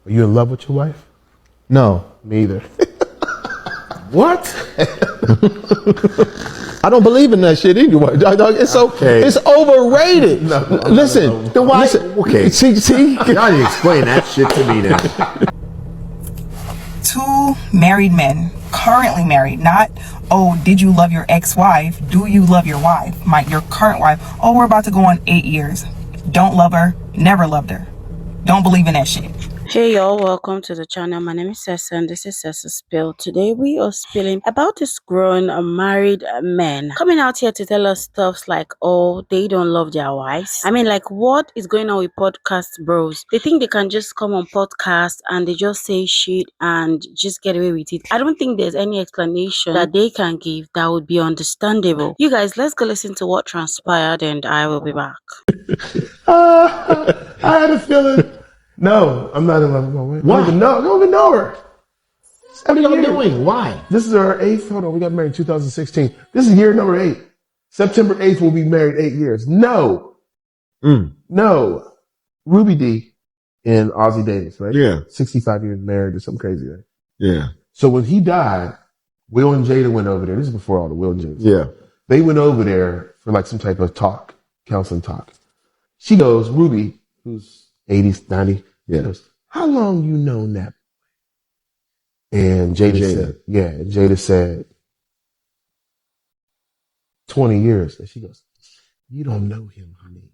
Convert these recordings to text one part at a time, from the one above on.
Are you in love with your wife? No. Me either. What? I don't believe in that shit anyway. It's it's overrated. No, listen. Then why? Okay. See. Y'all need to explain that shit to me then. Two married men, currently married, not, oh, did you love your ex-wife? Do you love your wife? Your current wife. Oh, we're about to go on 8 years. Don't love her, never loved her. Don't believe in that shit. Hey y'all, welcome to the channel. My name is Sessa and this is Sessa Spill. Today we are spilling about this grown married men coming out here to tell us stuffs like, oh, they don't love their wives. I mean, like, what is going on with podcast bros? They think they can just come on podcast and they just say shit and just get away with it. I don't think there's any explanation that they can give that would be understandable. You guys, let's go listen to what transpired and I will be back. I had a feeling. No, I'm not in love with my wife. Why? I don't even know her. What are y'all doing? Why? This is our 8th. Hold on, we got married in 2016. This is year number 8. September 8th, we'll be married 8 years. No. No. Ruby D and Ozzie Davis, right? Yeah. 65 years married or something crazy there. Yeah. So when he died, Will and Jada went over there. This is before all the Will and Jada. Yeah. They went over there for like some type of talk, counseling talk. She goes, Ruby, who's 80s, 90, Yeah. goes, how long you known that? And Jada said, 20 years. And she goes, you don't know him, honey.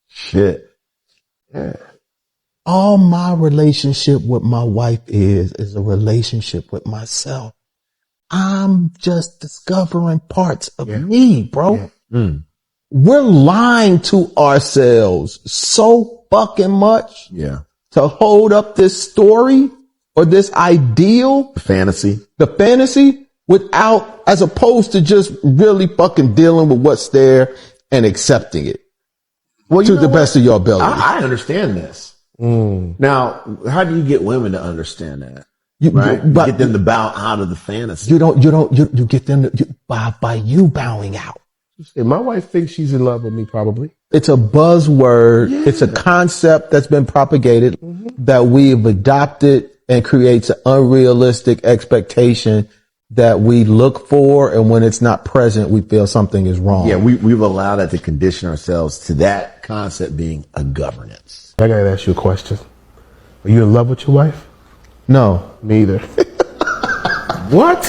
Shit. Yeah. All my relationship with my wife is a relationship with myself. I'm just discovering parts of me, bro. Yeah. We're lying to ourselves so fucking much Yeah. to hold up this story or this ideal, The fantasy, without, as opposed to just really fucking dealing with what's there and accepting it. Well, to the best of your ability. I understand this. Now, how do you get women to understand that? You Get them to bow out of the fantasy. You get them to, by you bowing out. And my wife thinks she's in love with me, probably. It's a buzzword. Yeah. It's a concept that's been propagated that we've adopted and creates an unrealistic expectation that we look for. And when it's not present, we feel something is wrong. Yeah, we've allowed that to condition ourselves to that concept being a governance. I gotta ask you a question. Are you in love with your wife? No. Me either. What?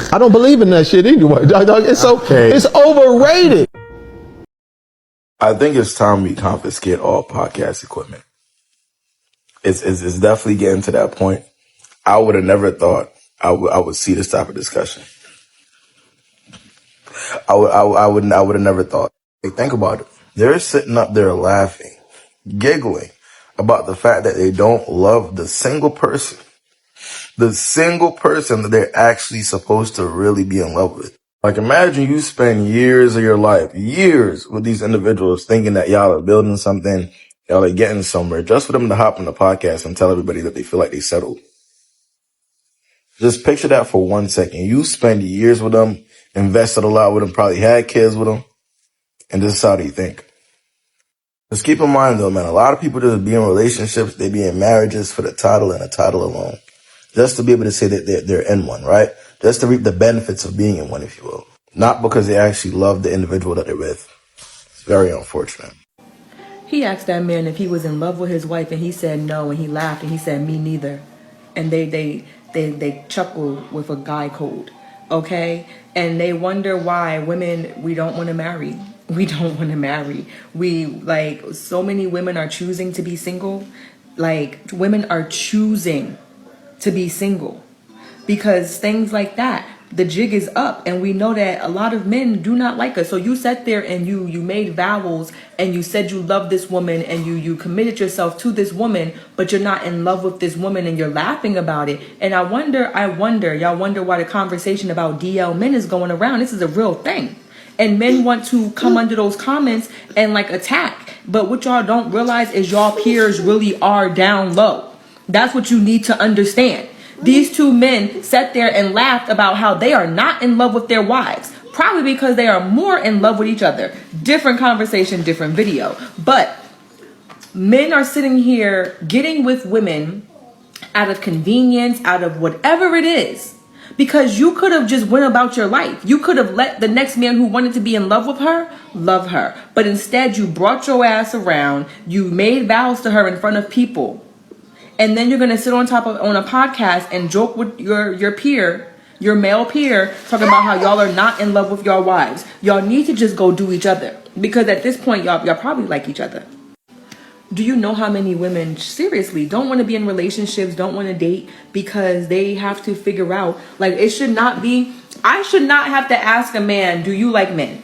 I don't believe in that shit anyway. It's overrated. I think it's time we confiscate all podcast equipment. It's definitely getting to that point. I would have never thought I would see this type of discussion. I would have never thought. Hey, think about it. They're sitting up there laughing, giggling about the fact that they don't love the single person that they're actually supposed to really be in love with. Like, imagine you spend years of your life, years with these individuals thinking that y'all are building something, y'all are getting somewhere, just for them to hop on the podcast and tell everybody that they feel like they settled. Just picture that for 1 second. You spend years with them, invested a lot with them, probably had kids with them, and this is how they think. Just keep in mind though, man, a lot of people just be in relationships, they be in marriages for the title and the title alone. Just to be able to say that they're in one, right? Just to reap the benefits of being in one, if you will. Not because they actually love the individual that they're with. It's very unfortunate. He asked that man if he was in love with his wife, and he said no, and he laughed, and he said, me neither. And they chuckled with a guy code, okay? And they wonder why women, we don't want to marry. We don't want to marry. So many women are choosing to be single. Like, women are choosing to be single because things like that, the jig is up, and we know that a lot of men do not like us. So you sat there and you made vows and you said you love this woman and you committed yourself to this woman, but you're not in love with this woman and you're laughing about it. And y'all wonder why the conversation about DL men is going around. This is a real thing. And men want to come under those comments and like attack. But what y'all don't realize is y'all peers really are down low. That's what you need to understand. These two men sat there and laughed about how they are not in love with their wives. Probably because they are more in love with each other. Different conversation, different video. But Men are sitting here getting with women out of convenience, out of whatever it is. Because you could have just went about your life. You could have let the next man who wanted to be in love with her, love her. But instead you brought your ass around. You made vows to her in front of people. And then you're going to sit on a podcast and joke with your peer, your male peer, talking about how y'all are not in love with your wives. Y'all need to just go do each other. Because at this point, y'all probably like each other. Do you know how many women seriously don't want to be in relationships, don't want to date because they have to figure out, like, it should not be, I should not have to ask a man, do you like men?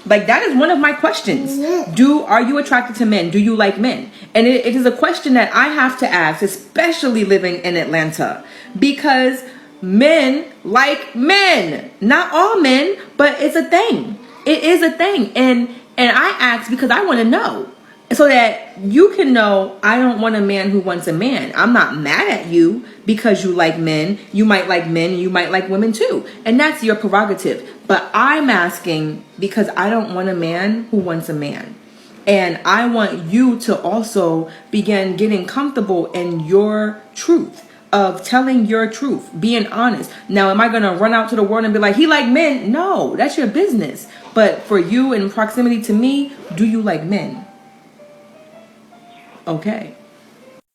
Like, that is one of my questions. Are you attracted to men? Do you like men? And it is a question that I have to ask, especially living in Atlanta, because men like men. Not all men, but it's a thing. It is a thing. And I ask because I want to know. So that you can know, I don't want a man who wants a man. I'm not mad at you because you like men. You might like men, you might like women too. And that's your prerogative. But I'm asking because I don't want a man who wants a man. And I want you to also begin getting comfortable in your truth, of telling your truth, being honest. Now, am I going to run out to the world and be like, he like men? No, that's your business. But for you in proximity to me, do you like men? Okay.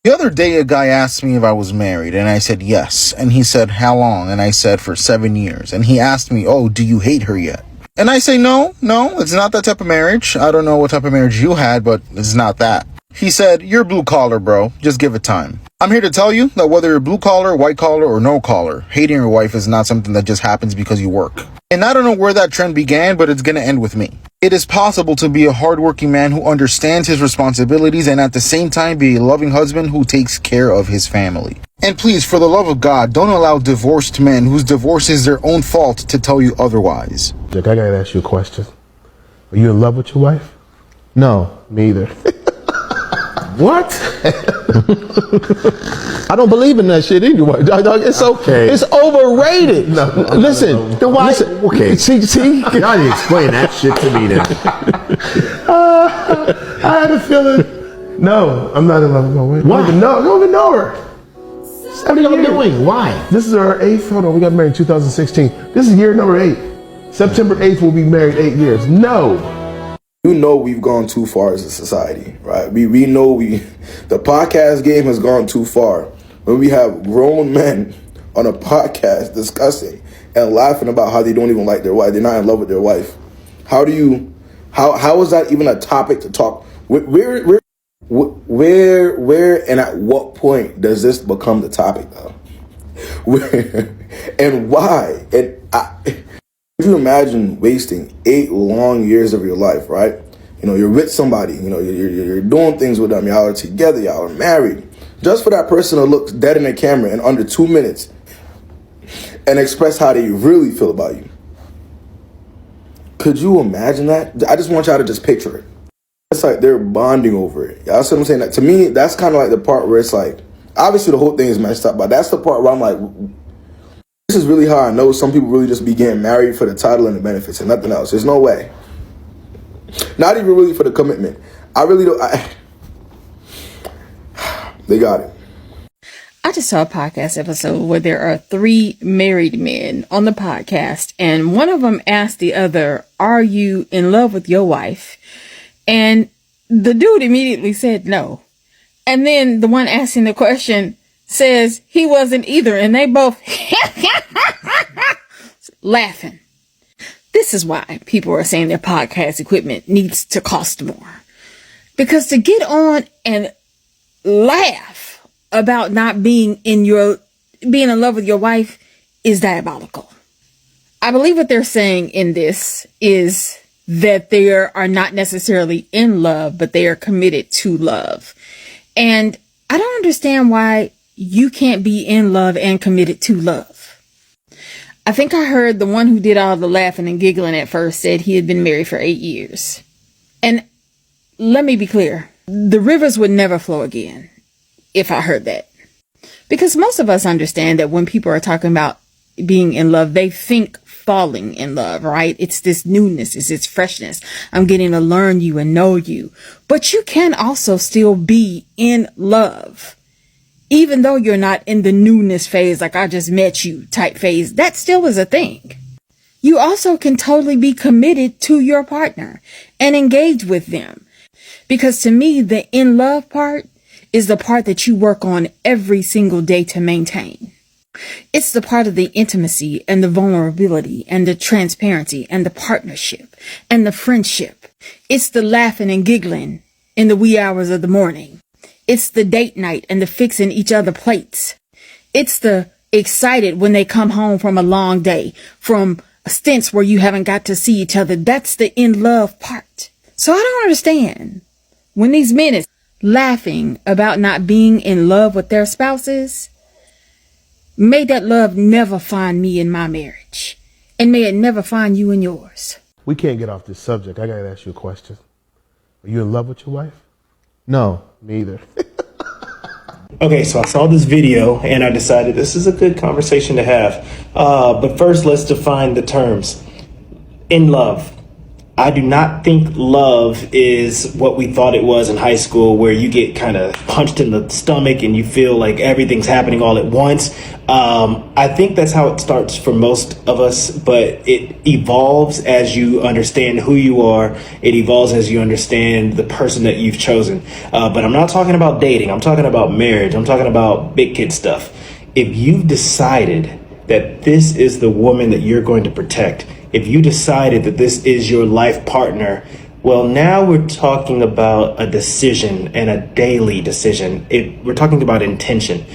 The other day, a guy asked me if I was married, and I said yes. And he said, how long? And I said, for 7 years. And he asked me, oh, do you hate her yet? And I say, no, it's not that type of marriage. I don't know what type of marriage you had, but it's not that. He said, you're blue collar, bro. Just give it time. I'm here to tell you that whether you're blue collar, white collar, or no collar, hating your wife is not something that just happens because you work. And I don't know where that trend began, but it's going to end with me. It is possible to be a hardworking man who understands his responsibilities and at the same time be a loving husband who takes care of his family. And please, for the love of God, don't allow divorced men whose divorce is their own fault to tell you otherwise. Look, I gotta ask you a question. Are you in love with your wife? No. Me either. What? I don't believe in that shit anyway. It's Okay. it's overrated. No, listen, Then why? Okay. See, Y'all need to explain that shit to me then. I had a feeling. No, I'm not in love with my wife. Why? I don't even know her. What are y'all doing? Why? This is our 8th. Hold on, we got married in 2016. This is year number 8. September 8th, we'll be married 8 years. No. You know we've gone too far as a society, right? We know the podcast game has gone too far. When we have grown men on a podcast discussing and laughing about how they don't even like their wife, they're not in love with their wife. How is that even a topic to talk? Where and at what point does this become the topic though? Where and why? And if you imagine wasting 8 long years of your life, right? You know, you're with somebody, you know, you're doing things with them, y'all are together, y'all are married. Just for that person to look dead in the camera in under 2 minutes and express how they really feel about you. Could you imagine that? I just want y'all to just picture it. It's like they're bonding over it. Y'all see what I'm saying? That, to me, that's kind of like the part where it's like, obviously the whole thing is messed up, but that's the part where I'm like, this is really how I know some people really just be getting married for the title and the benefits and nothing else. There's no way. Not even really for the commitment. I really don't. They got it. I just saw a podcast episode where there are 3 married men on the podcast, and one of them asked the other, are you in love with your wife? And the dude immediately said no. And then the one asking the question says he wasn't either, and they both laughing. This is why people are saying their podcast equipment needs to cost more. Because to get on and laugh about not being in love with your wife is diabolical. I believe what they're saying in this is that they are not necessarily in love, but they are committed to love. And I don't understand why you can't be in love and committed to love. I think I heard the one who did all the laughing and giggling at first said he had been married for 8 years. And let me be clear, the rivers would never flow again if I heard that. Because most of us understand that when people are talking about being in love, they think falling in love, right? It's this newness, it's this freshness. I'm getting to learn you and know you. But you can also still be in love, even though you're not in the newness phase, like I just met you type phase. That still is a thing. You also can totally be committed to your partner and engage with them. Because to me, the in love part is the part that you work on every single day to maintain. It's the part of the intimacy and the vulnerability and the transparency and the partnership and the friendship. It's the laughing and giggling in the wee hours of the morning. It's the date night and the fixing each other plates. It's the excited when they come home from a long day, from stints where you haven't got to see each other. That's the in love part. So I don't understand when these men is laughing about not being in love with their spouses. May that love never find me in my marriage, and may it never find you in yours. We can't get off this subject. I gotta ask you a question. Are you in love with your wife? No. Me either. Okay, so I saw this video and I decided this is a good conversation to have. But first, let's define the terms. In love. I do not think love is what we thought it was in high school, where you get kind of punched in the stomach and you feel like everything's happening all at once. I think that's how it starts for most of us, but it evolves as you understand who you are. It evolves as you understand the person that you've chosen. But I'm not talking about dating. I'm talking about marriage. I'm talking about big kid stuff. If you've decided that this is the woman that you're going to protect, if you decided that this is your life partner, well, now we're talking about a decision, and a daily decision. We're talking about intention.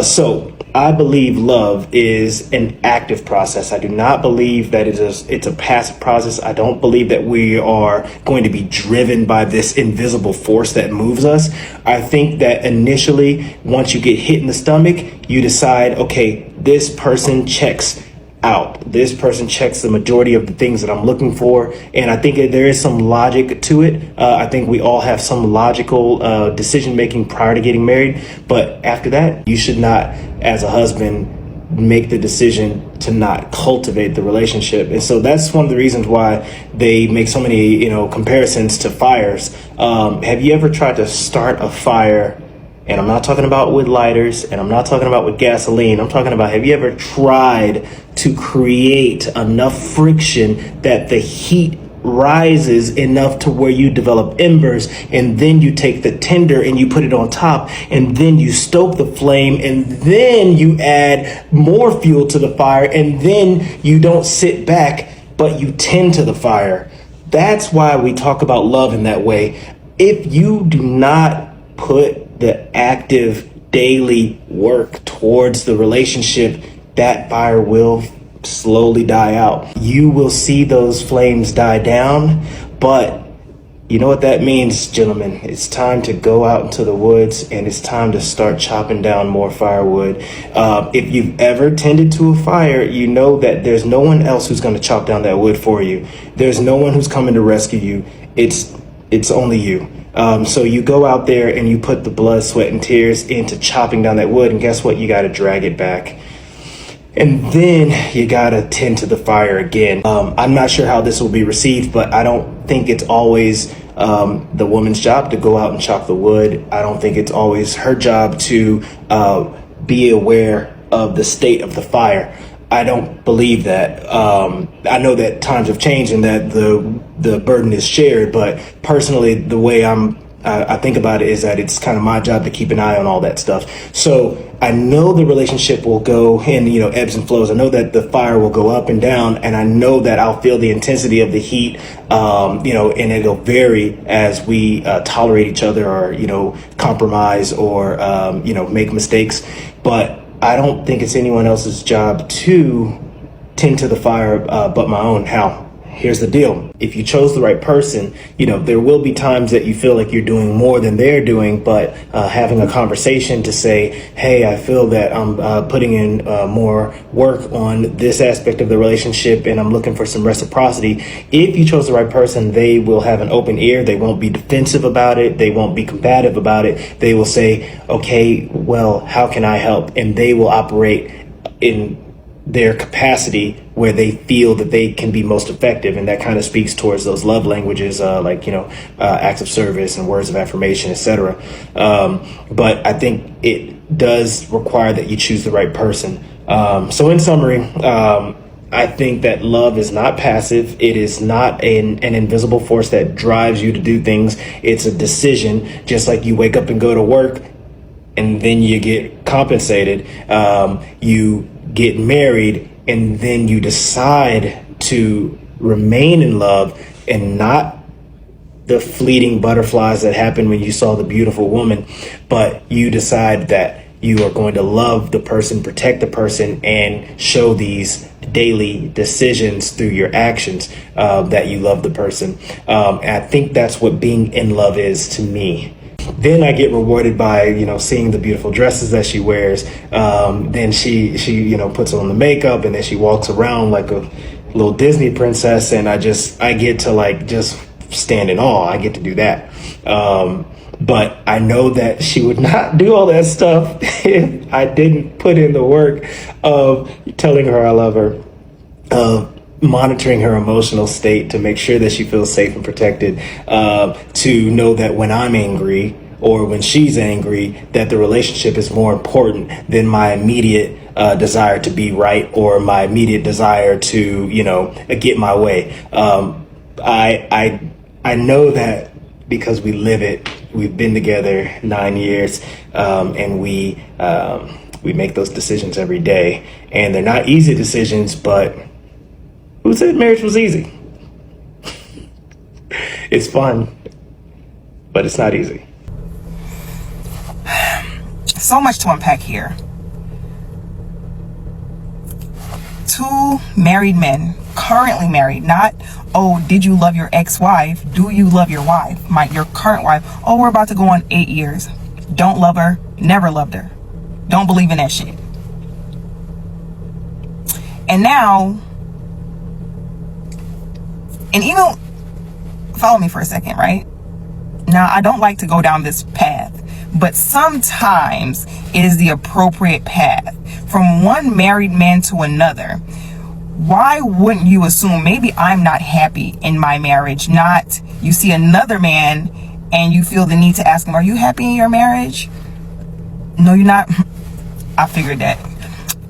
So I believe love is an active process. I do not believe that it's a passive process. I don't believe that we are going to be driven by this invisible force that moves us. I think that initially, once you get hit in the stomach, you decide, okay, this person checks out. This person checks the majority of the things that I'm looking for. And I think there is some logic to it. I think we all have some logical decision making prior to getting married. But after that, you should not, as a husband, make the decision to not cultivate the relationship. And so that's one of the reasons why they make so many, comparisons to fires. Have you ever tried to start a fire? And I'm not talking about with lighters, and I'm not talking about with gasoline. I'm talking about, have you ever tried to create enough friction that the heat rises enough to where you develop embers, and then you take the tinder and you put it on top, and then you stoke the flame, and then you add more fuel to the fire, and then you don't sit back, but you tend to the fire. That's why we talk about love in that way. If you do not put the active daily work towards the relationship, that fire will slowly die out. You will see those flames die down, but you know what that means, gentlemen? It's time to go out into the woods, and it's time to start chopping down more firewood. If you've ever tended to a fire, you know that there's no one else who's going to chop down that wood for you. There's no one who's coming to rescue you. It's only you. So you go out there and you put the blood, sweat, and tears into chopping down that wood, and guess what? You got to drag it back. And then you got to tend to the fire again. I'm not sure how this will be received, but I don't think it's always the woman's job to go out and chop the wood. I don't think it's always her job to be aware of the state of the fire. I don't believe that. I know that times have changed and that the burden is shared, but personally, the way I think about it is that it's kind of my job to keep an eye on all that stuff. So I know the relationship will go in, ebbs and flows. I know that the fire will go up and down, and I know that I'll feel the intensity of the heat, and it'll vary as we tolerate each other or, compromise or, make mistakes. But I don't think it's anyone else's job to tend to the fire but my own. How? Here's the deal. If you chose the right person, there will be times that you feel like you're doing more than they're doing, but having a conversation to say, hey, I feel that I'm putting in more work on this aspect of the relationship and I'm looking for some reciprocity. If you chose the right person, they will have an open ear. They won't be defensive about it. They won't be combative about it. They will say, okay, well, how can I help? And they will operate in their capacity where they feel that they can be most effective. And that kind of speaks towards those love languages, acts of service and words of affirmation, etc. But I think it does require that you choose the right person. So in summary, I think that love is not passive. It is not an invisible force that drives you to do things. It's a decision, just like you wake up and go to work and then you get compensated. You get married and then you decide to remain in love and not the fleeting butterflies that happen when you saw the beautiful woman, but you decide that you are going to love the person, protect the person, and show these daily decisions through your actions that you love the person. And I think that's what being in love is to me. Then I get rewarded by, seeing the beautiful dresses that she wears. Then she puts on the makeup and then she walks around like a little Disney princess. And I get to just stand in awe. I get to do that. But I know that she would not do all that stuff if I didn't put in the work of telling her I love her, of monitoring her emotional state to make sure that she feels safe and protected, to know that when I'm angry or when she's angry, that the relationship is more important than my immediate desire to be right or my immediate desire to, get my way. I know that because we live it. We've been together 9 years, and we make those decisions every day. And they're not easy decisions, but who said marriage was easy? It's fun, but it's not easy. So much to unpack here. Two married men, currently married, not, oh, did you love your ex-wife? Do you love your wife? Your current wife. Oh, we're about to go on 8 years. Don't love her. Never loved her. Don't believe in that shit. And now, and even, follow me for a second, right? Now, I don't like to go down this path, but sometimes it is the appropriate path. From one married man to another, why wouldn't you assume maybe I'm not happy in my marriage? Not you see another man and you feel the need to ask him, are you happy in your marriage? No, you're not. I figured that.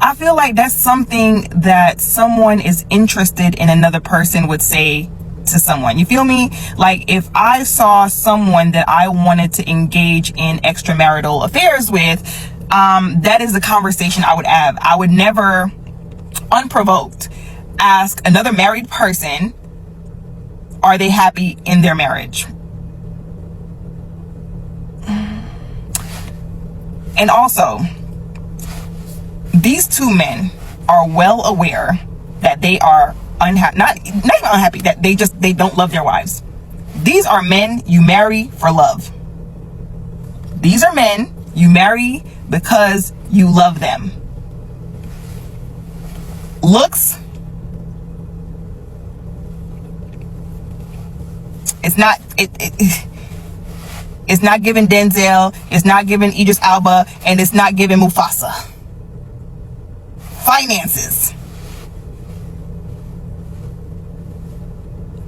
I feel like that's something that someone is interested in another person would say to someone. You feel me? Like if I saw someone that I wanted to engage in extramarital affairs with, that is the conversation I would have. I would never, unprovoked, ask another married person, are they happy in their marriage? And also, these two men are well aware that they are unhappy, not even unhappy, that they don't love their wives. These are men you marry for love. These are men you marry because you love them. Looks, it's not it's not giving Denzel, it's not giving Idris Elba, and it's not giving Mufasa. Finances.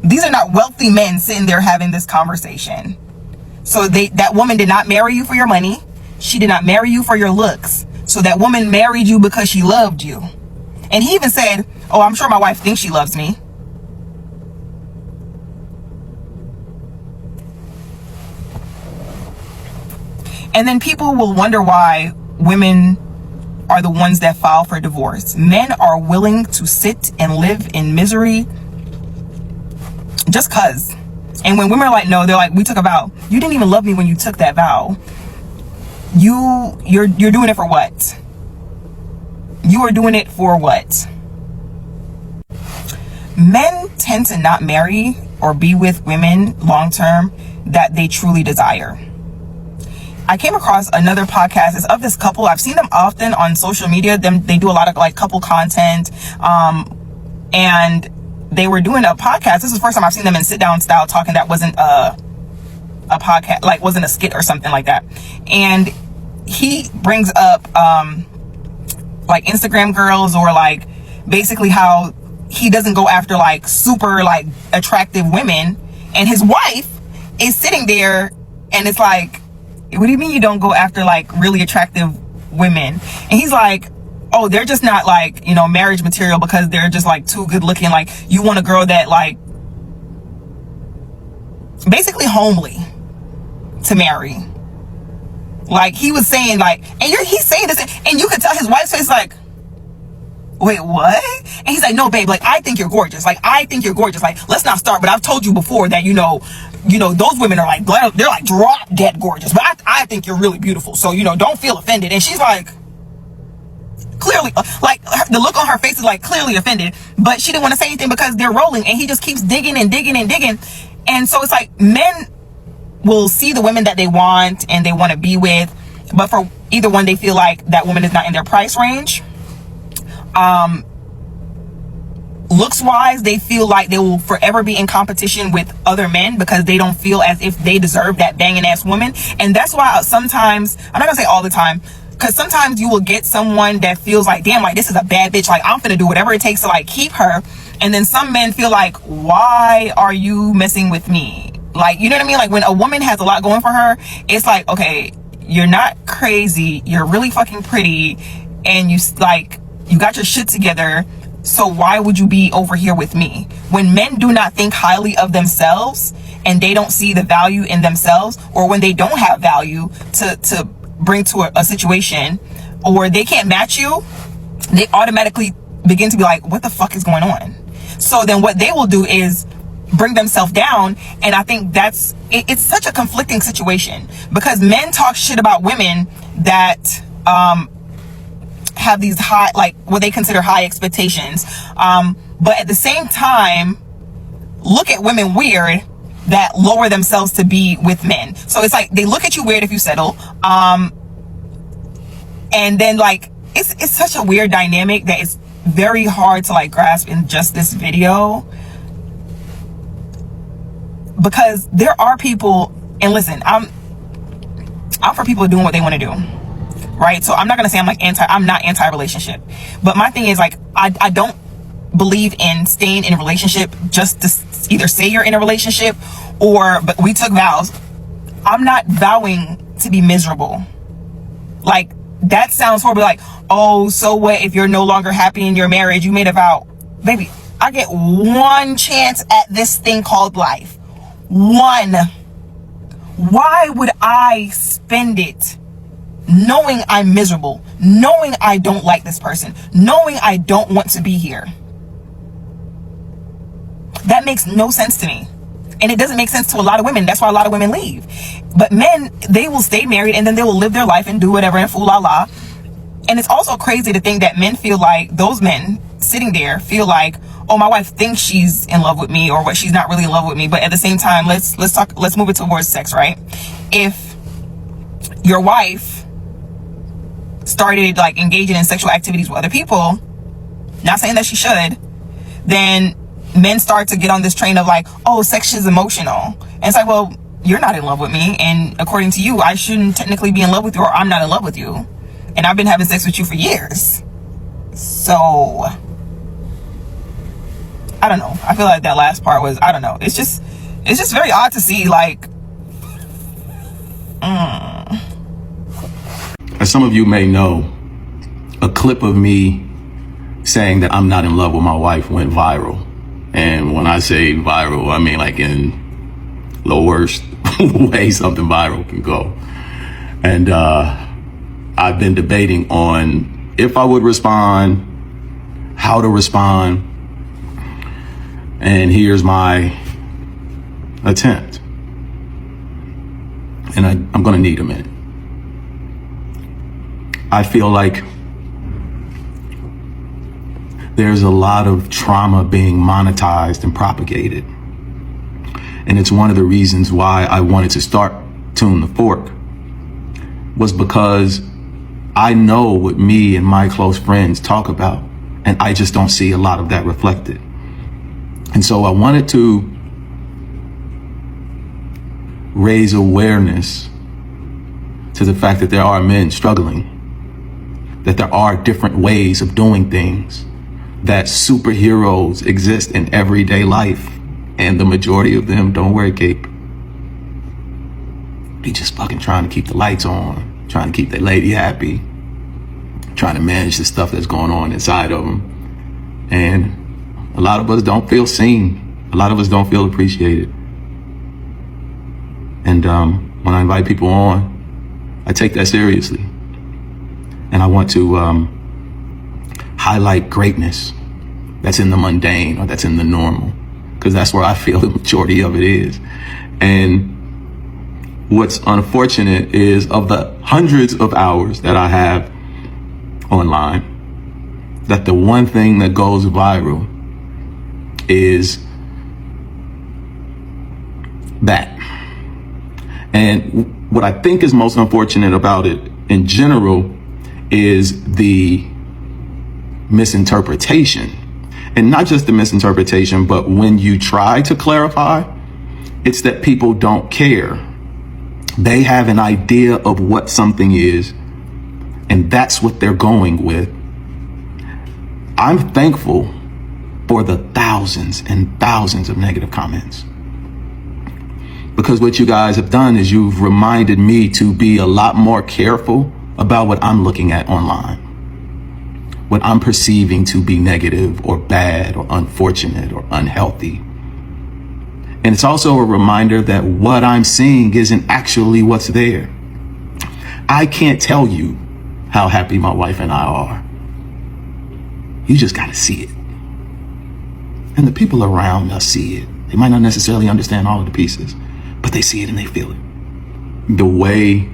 These are not wealthy men sitting there having this conversation. So that woman did not marry you for your money. She did not marry you for your looks. So that woman married you because she loved you. And he even said, oh, I'm sure my wife thinks she loves me. And then people will wonder why women are the ones that file for divorce. Men are willing to sit and live in misery just cause. And when women are like, no, they're like, we took a vow. You didn't even love me when you took that vow. You're doing it for what? You are doing it for what? Men tend to not marry or be with women long term that they truly desire. I came across another podcast. It's of this couple. I've seen them often on social media. They do a lot of like couple content. And they were doing a podcast. This is the first time I've seen them in sit down style talking. That wasn't a podcast, like wasn't a skit or something like that. And he brings up like Instagram girls or like basically how he doesn't go after like super like attractive women, and his wife is sitting there and it's like, what do you mean you don't go after like really attractive women? And he's like, oh, they're just not like, you know, marriage material because they're just like too good looking. Like, you want a girl that like basically homely to marry. Like, he was saying like, and he's saying this, and you could tell his wife's face like, wait, what? And he's like, no, babe, like, I think you're gorgeous. Like, I think you're gorgeous. Like, let's not start, but I've told you before that, you know, those women are like, they're like drop dead gorgeous, but I think you're really beautiful. So, you know, don't feel offended. And she's like, clearly, like, the look on her face is like clearly offended, but she didn't want to say anything because they're rolling, and he just keeps digging and digging and digging. And so it's like, men will see the women that they want and they want to be with, but for either one, they feel like that woman is not in their price range. Looks wise, they feel like they will forever be in competition with other men because they don't feel as if they deserve that banging ass woman. And that's why sometimes, I'm not gonna say all the time, because sometimes you will get someone that feels like, damn, like, this is a bad bitch, like, I'm gonna do whatever it takes to like keep her. And then some men feel like, why are you messing with me? Like, you know what I mean? Like, when a woman has a lot going for her, it's like, okay, you're not crazy, you're really fucking pretty, and you got your shit together, so why would you be over here with me? When men do not think highly of themselves and they don't see the value in themselves, or when they don't have value to bring to a situation, or they can't match you, they automatically begin to be like, what the fuck is going on? So then what they will do is bring themselves down. And I think it's such a conflicting situation, because men talk shit about women that have these high, like, what they consider high expectations, but at the same time look at women weird that lower themselves to be with men. So it's like they look at you weird if you settle, and then like it's such a weird dynamic that it's very hard to like grasp in just this video, because there are people, and listen, I'm for people doing what they want to do, right? So I'm not gonna say I'm not anti-relationship, but my thing is like, I don't believe in staying in a relationship just to either say you're in a relationship but we took vows. I'm not vowing to be miserable. Like, that sounds horrible. Like, oh, so what if you're no longer happy in your marriage? You made a vow. Baby, I get one chance at this thing called life. One. Why would I spend it knowing I'm miserable, knowing I don't like this person, knowing I don't want to be here? That makes no sense to me. And it doesn't make sense to a lot of women. That's why a lot of women leave. But men, they will stay married and then they will live their life and do whatever and fool la la. And it's also crazy to think that men feel like, those men sitting there feel like, oh, my wife thinks she's in love with me, or what, she's not really in love with me. But at the same time, let's move it towards sex, right? If your wife started like engaging in sexual activities with other people, not saying that she should, then men start to get on this train of like, oh, sex is emotional. And it's like, well, you're not in love with me, and according to you, I shouldn't technically be in love with you, or I'm not in love with you, and I've been having sex with you for years. So I don't know, I feel like that last part was, I don't know, it's just very odd to see, like, As some of you may know, a clip of me saying that I'm not in love with my wife went viral. And when I say viral, I mean like in the worst way something viral can go. And I've been debating on if I would respond, how to respond, and here's my attempt. And I'm gonna need a minute. I feel like there's a lot of trauma being monetized and propagated. And it's one of the reasons why I wanted to start Tune the Fork, was because I know what me and my close friends talk about, and I just don't see a lot of that reflected. And so I wanted to raise awareness to the fact that there are men struggling, that there are different ways of doing things, that superheroes exist in everyday life, and the majority of them don't wear a cape. They just fucking trying to keep the lights on, trying to keep their lady happy, trying to manage the stuff that's going on inside of them. And a lot of us don't feel seen. A lot of us don't feel appreciated. And when I invite people on, I take that seriously. And I want to highlight greatness that's in the mundane or that's in the normal, because that's where I feel the majority of it is. And what's unfortunate is, of the hundreds of hours that I have online, that the one thing that goes viral is that. And what I think is most unfortunate about it in general is the misinterpretation. And not just the misinterpretation, but when you try to clarify, it's that people don't care. They have an idea of what something is, and that's what they're going with. I'm thankful for the thousands and thousands of negative comments, because what you guys have done is you've reminded me to be a lot more careful about what I'm looking at online, what I'm perceiving to be negative or bad or unfortunate or unhealthy. And it's also a reminder that what I'm seeing isn't actually what's there. I can't tell you how happy my wife and I are. You just gotta see it. And the people around us see it. They might not necessarily understand all of the pieces, but they see it and they feel it. The way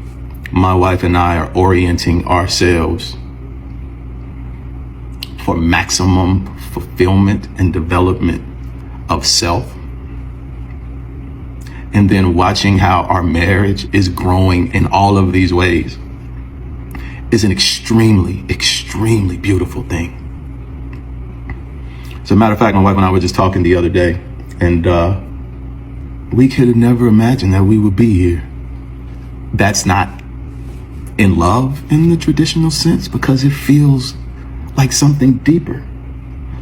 my wife and I are orienting ourselves for maximum fulfillment and development of self, and then watching how our marriage is growing in all of these ways, is an extremely, extremely beautiful thing. As a matter of fact, my wife and I were just talking the other day, and we could have never imagined that we would be here. That's not in love in the traditional sense, because it feels like something deeper.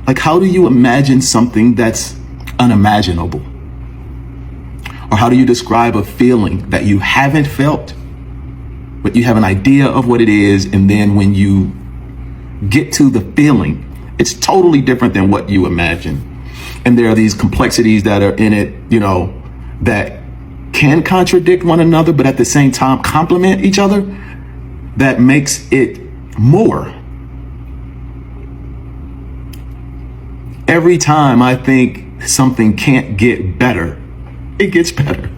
Like, how do you imagine something that's unimaginable? Or how do you describe a feeling that you haven't felt, but you have an idea of what it is, and then when you get to the feeling, it's totally different than what you imagine. And there are these complexities that are in it, you know, that can contradict one another, but at the same time complement each other, that makes it more. Every time I think something can't get better, it gets better.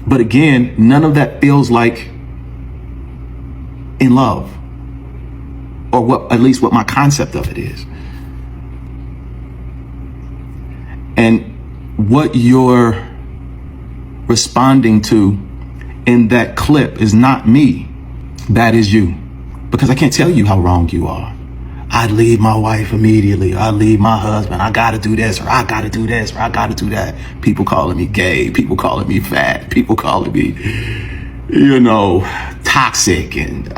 But again, none of that feels like in love, or what, at least what my concept of it is. And what you're responding to in that clip is not me, that is you. Because I can't tell you how wrong you are. I'd leave my wife immediately. I'd leave my husband. I gotta do this, or I gotta do this, or I gotta do that. People calling me gay. People calling me fat. People calling me, you know, toxic. And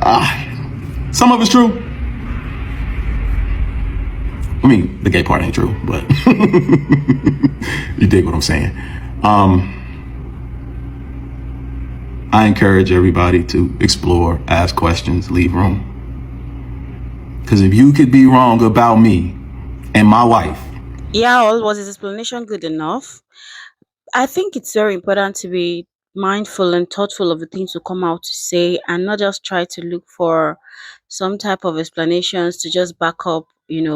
some of it's true. I mean, the gay part ain't true, but you dig what I'm saying. I encourage everybody to explore, ask questions, leave room. Because if you could be wrong about me and my wife. Yeah, was his explanation good enough? I think it's very important to be mindful and thoughtful of the things you come out to say, and not just try to look for some type of explanations to just back up,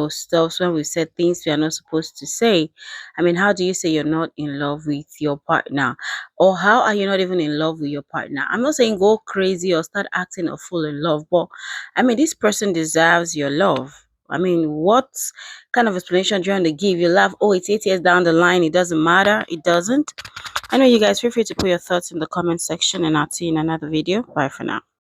stuff when we said things we are not supposed to say. I mean, how do you say you're not in love with your partner? Or how are you not even in love with your partner? I'm not saying go crazy or start acting a fool in love, but I mean, this person deserves your love. I mean, what kind of explanation do you want to give? You laugh, oh, it's 8 years down the line, it doesn't matter. It doesn't. I know you guys, feel free to put your thoughts in the comment section, and I'll see you in another video. Bye for now.